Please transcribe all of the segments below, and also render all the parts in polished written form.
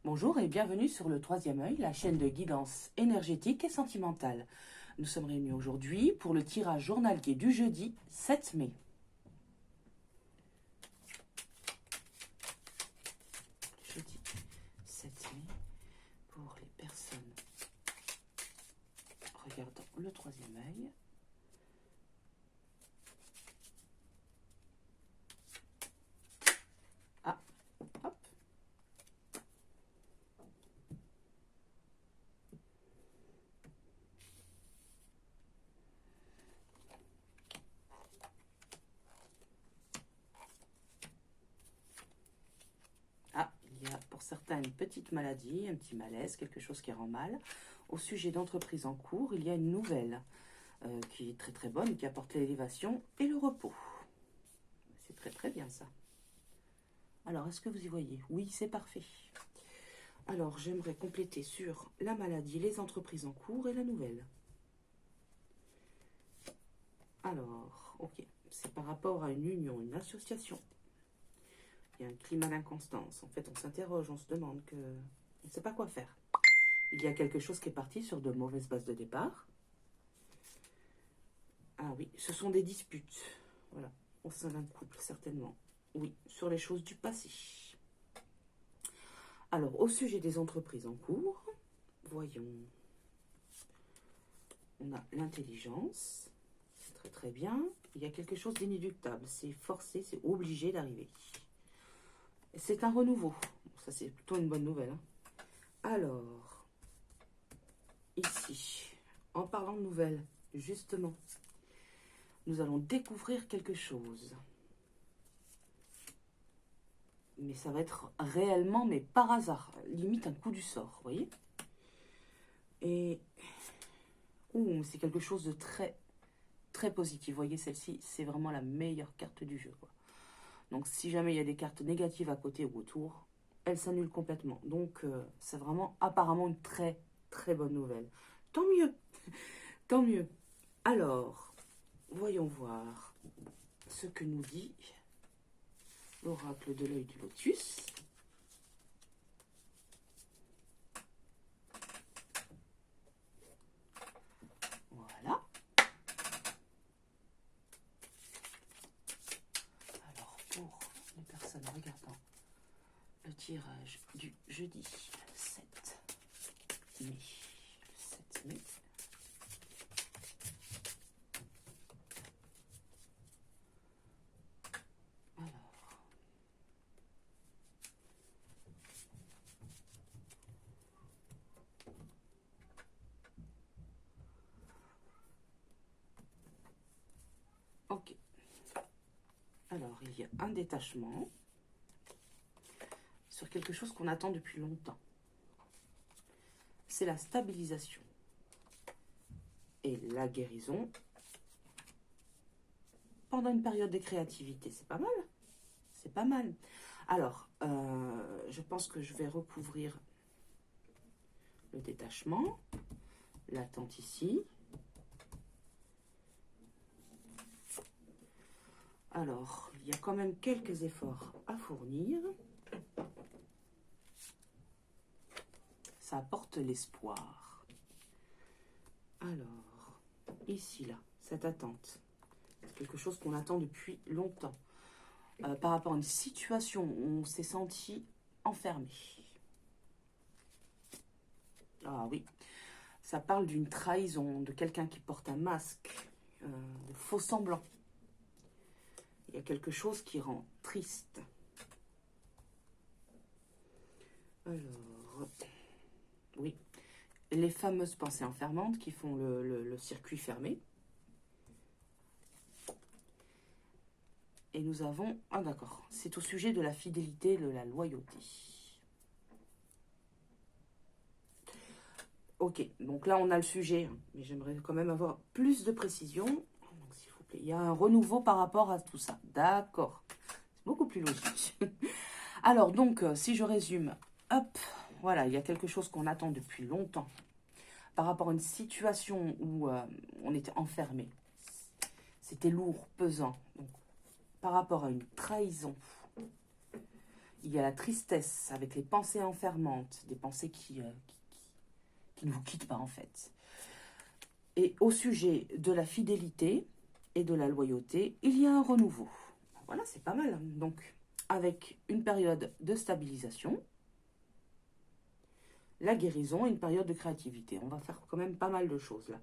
Bonjour et bienvenue sur le Troisième Œil, la chaîne de guidance énergétique et sentimentale. Nous sommes réunis aujourd'hui pour le tirage journalier du jeudi 7 mai. Jeudi 7 mai pour les personnes regardant le Troisième Œil. Ah, hop. Ah, il y a pour certains une petite maladie, un petit malaise, quelque chose qui rend mal. Au sujet d'entreprise en cours, il y a une nouvelle qui est très très bonne, qui apporte l'élévation et le repos. C'est très très bien ça. Alors, est-ce que vous y voyez? Oui, c'est parfait. Alors, j'aimerais compléter sur la maladie, les entreprises en cours et la nouvelle. Alors, ok, c'est par rapport à une union, une association. Il y a un climat d'inconstance. En fait, on s'interroge, on se demande que... On ne sait pas quoi faire. Il y a quelque chose qui est parti sur de mauvaises bases de départ. Ah oui, ce sont des disputes. Voilà, au sein d'un couple, certainement. Oui, sur les choses du passé. Alors, au sujet des entreprises en cours, voyons. On a l'intelligence. C'est très très bien. Il y a quelque chose d'inéluctable. C'est forcé, c'est obligé d'arriver. C'est un renouveau. Ça, c'est plutôt une bonne nouvelle. Hein. Alors, ici, en parlant de nouvelles, justement, nous allons découvrir quelque chose. Mais ça va être réellement, mais par hasard, limite un coup du sort, vous voyez. Et c'est quelque chose de très, très positif. Vous voyez, celle-ci, c'est vraiment la meilleure carte du jeu, quoi. Donc, si jamais il y a des cartes négatives à côté ou autour, elles s'annulent complètement. Donc, c'est vraiment apparemment une très, très bonne nouvelle. Tant mieux, tant mieux. Alors, voyons voir ce que nous dit l'oracle de l'œil du lotus. Voilà. Alors, pour les personnes regardant le tirage du jeudi 7 mai. Le 7 mai. Ok. Alors, il y a un détachement sur quelque chose qu'on attend depuis longtemps. C'est la stabilisation et la guérison pendant une période de créativité. C'est pas mal. C'est pas mal. Alors, je pense que je vais recouvrir le détachement, l'attente ici. Alors, il y a quand même quelques efforts à fournir. Ça apporte l'espoir. Alors, ici, là, cette attente. C'est quelque chose qu'on attend depuis longtemps. Par rapport à une situation où on s'est senti enfermé. Ah oui, ça parle d'une trahison, de quelqu'un qui porte un masque, de faux semblants. Il y a quelque chose qui rend triste. Alors, oui, les fameuses pensées enfermantes qui font le circuit fermé. Et nous avons... Ah d'accord, c'est au sujet de la fidélité, de la loyauté. Ok, donc là on a le sujet, mais j'aimerais quand même avoir plus de précision. Donc s'il vous plaît, il y a un renouveau par rapport à tout ça. D'accord, c'est beaucoup plus logique. Alors donc, si je résume, hop, voilà, il y a quelque chose qu'on attend depuis longtemps. Par rapport à une situation où on était enfermé. C'était lourd, pesant. Donc, par rapport à une trahison, il y a la tristesse avec les pensées enfermantes, des pensées qui ne vous quittent pas en fait. Et au sujet de la fidélité et de la loyauté, il y a un renouveau. Voilà, c'est pas mal. Donc, avec une période de stabilisation, la guérison et une période de créativité. On va faire quand même pas mal de choses là.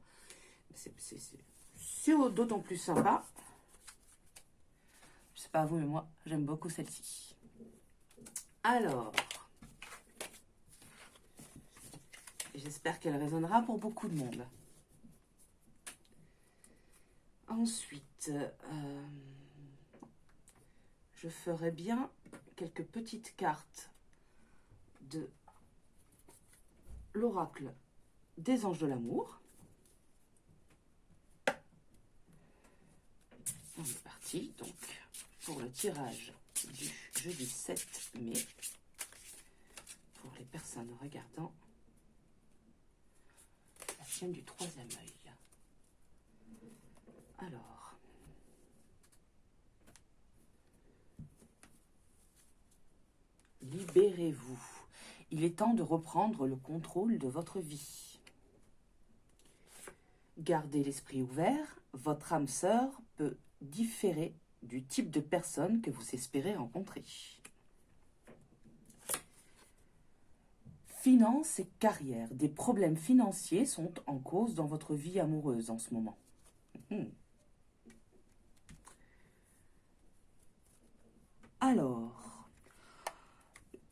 C'est d'autant plus sympa. Je sais pas vous, mais moi, j'aime beaucoup celle-ci. Alors, j'espère qu'elle résonnera pour beaucoup de monde. Ensuite, je ferai bien quelques petites cartes de l'oracle des anges de l'amour. On est parti, donc, pour le tirage du jeudi 7 mai, pour les personnes regardant la chaîne du troisième œil. Alors, libérez-vous. Il est temps de reprendre le contrôle de votre vie. Gardez l'esprit ouvert, votre âme sœur peut différer du type de personne que vous espérez rencontrer. Finances et carrière. Des problèmes financiers sont en cause dans votre vie amoureuse en ce moment. Alors,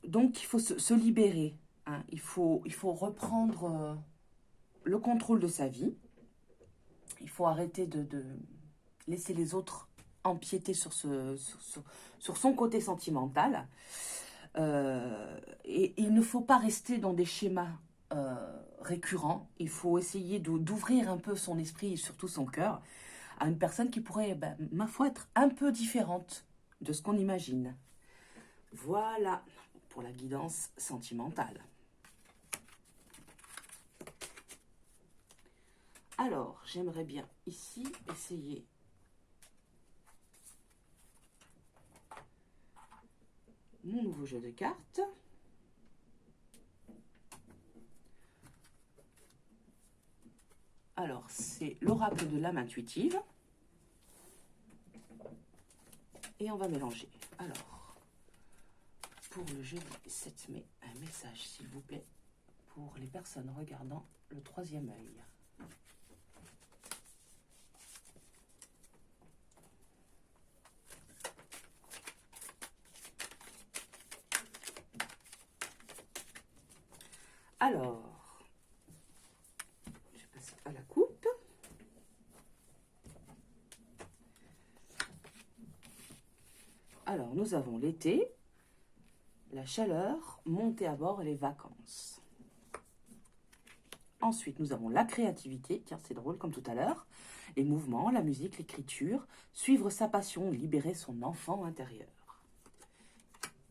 donc il faut se libérer. Hein. Il faut reprendre le contrôle de sa vie. Il faut arrêter de laisser les autres empiéter sur son côté sentimental. Et il ne faut pas rester dans des schémas récurrents. Il faut essayer d'ouvrir un peu son esprit et surtout son cœur à une personne qui pourrait, ma foi, être un peu différente de ce qu'on imagine. Voilà pour la guidance sentimentale. Alors, j'aimerais bien ici essayer mon nouveau jeu de cartes. Alors, c'est l'oracle de l'âme intuitive. Et on va mélanger. Alors, pour le jeudi 7 mai, un message, s'il vous plaît, pour les personnes regardant le troisième œil. Alors, je vais passer à la coupe. Alors, nous avons l'été, la chaleur, monter à bord et les vacances. Ensuite, nous avons la créativité, tiens, c'est drôle comme tout à l'heure, les mouvements, la musique, l'écriture, suivre sa passion, libérer son enfant intérieur.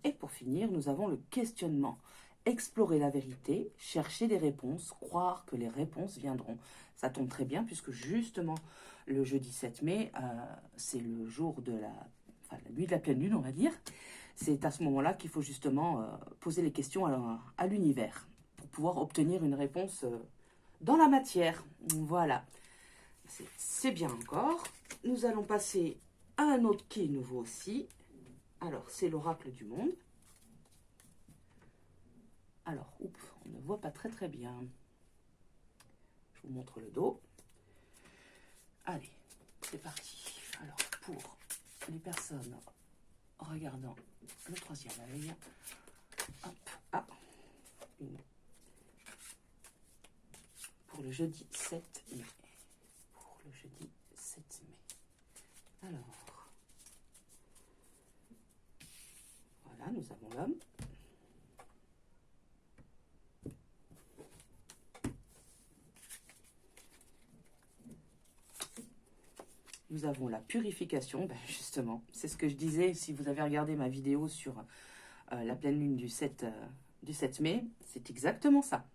Et pour finir, nous avons le questionnement. Explorer la vérité, chercher des réponses, croire que les réponses viendront. Ça tombe très bien puisque justement le jeudi 7 mai, c'est le jour de la nuit de la pleine lune, on va dire. C'est à ce moment-là qu'il faut justement poser les questions à l'univers pour pouvoir obtenir une réponse dans la matière. Voilà, c'est bien encore. Nous allons passer à un autre qui est nouveau aussi. Alors, c'est l'oracle du monde. Alors, on ne voit pas très bien. Je vous montre le dos. Allez, c'est parti. Alors, pour les personnes regardant le troisième œil, hop, pour le jeudi 7 mai. Pour le jeudi 7 mai. Alors, voilà, nous avons l'homme. Nous avons la purification, justement, c'est ce que je disais, si vous avez regardé ma vidéo sur la pleine lune du 7 mai, c'est exactement ça.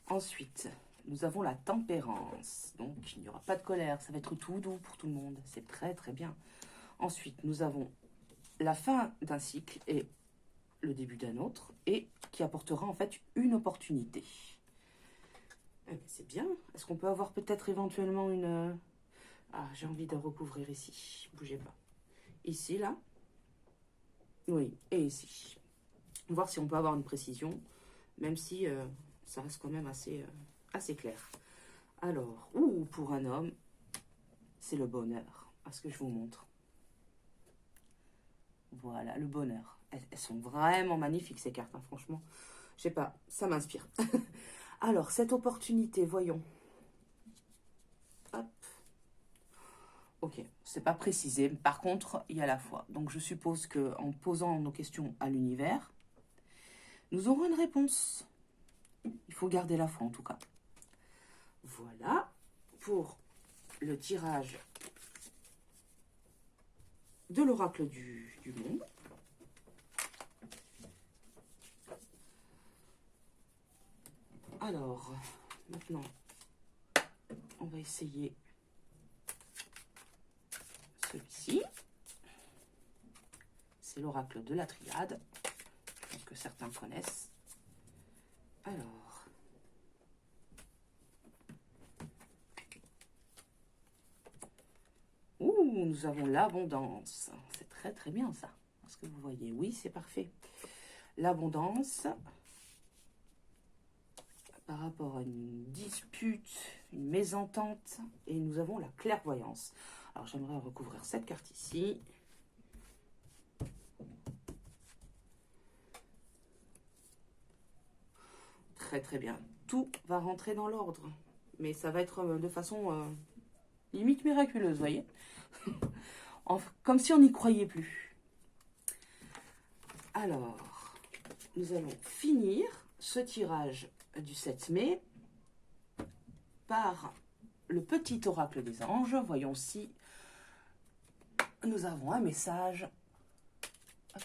Ensuite, nous avons la tempérance, donc il n'y aura pas de colère, ça va être tout doux pour tout le monde, c'est très très bien. Ensuite, nous avons la fin d'un cycle et le début d'un autre et qui apportera en fait une opportunité. C'est bien. Est-ce qu'on peut avoir peut-être éventuellement une... Ah, j'ai envie de recouvrir ici. Bougez pas. Ici, là. Oui, et ici. Voir si on peut avoir une précision, même si ça reste quand même assez clair. Alors, pour un homme, c'est le bonheur. Est-ce que je vous montre? Voilà, le bonheur. Elles sont vraiment magnifiques, ces cartes, hein, franchement. Je sais pas, ça m'inspire. Alors, cette opportunité, voyons. Hop. Ok, c'est pas précisé. Par contre, il y a la foi. Donc, je suppose qu'en posant nos questions à l'univers, nous aurons une réponse. Il faut garder la foi, en tout cas. Voilà pour le tirage de l'oracle du monde. Alors, maintenant, on va essayer celui-ci. C'est l'oracle de la triade, que certains connaissent. Alors, nous avons l'abondance. C'est très très bien ça. Est-ce que vous voyez? Oui, c'est parfait. L'abondance par rapport à une dispute, une mésentente, et nous avons la clairvoyance. Alors, j'aimerais recouvrir cette carte ici. Très très bien. Tout va rentrer dans l'ordre, mais ça va être de façon limite miraculeuse, vous voyez. Comme si on n'y croyait plus. Alors, nous allons finir ce tirage du 7 mai par le petit oracle des anges. Voyons si nous avons un message. Hop.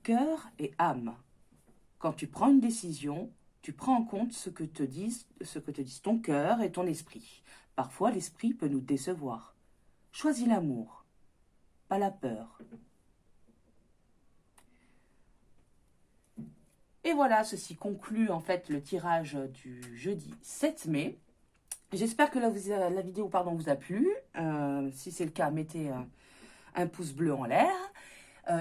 Cœur et âme. Quand tu prends une décision, tu prends en compte ce que te disent ton cœur et ton esprit. Parfois, l'esprit peut nous décevoir. Choisis l'amour, pas la peur. Et voilà, ceci conclut en fait le tirage du jeudi 7 mai. J'espère que la vidéo vous a plu. Si c'est le cas, mettez un pouce bleu en l'air.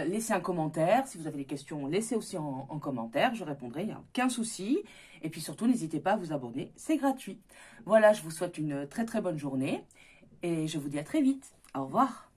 Laissez un commentaire. Si vous avez des questions, laissez aussi en commentaire. Je répondrai, il n'y a aucun souci. Et puis surtout, n'hésitez pas à vous abonner. C'est gratuit. Voilà, je vous souhaite une très très bonne journée. Et je vous dis à très vite. Au revoir.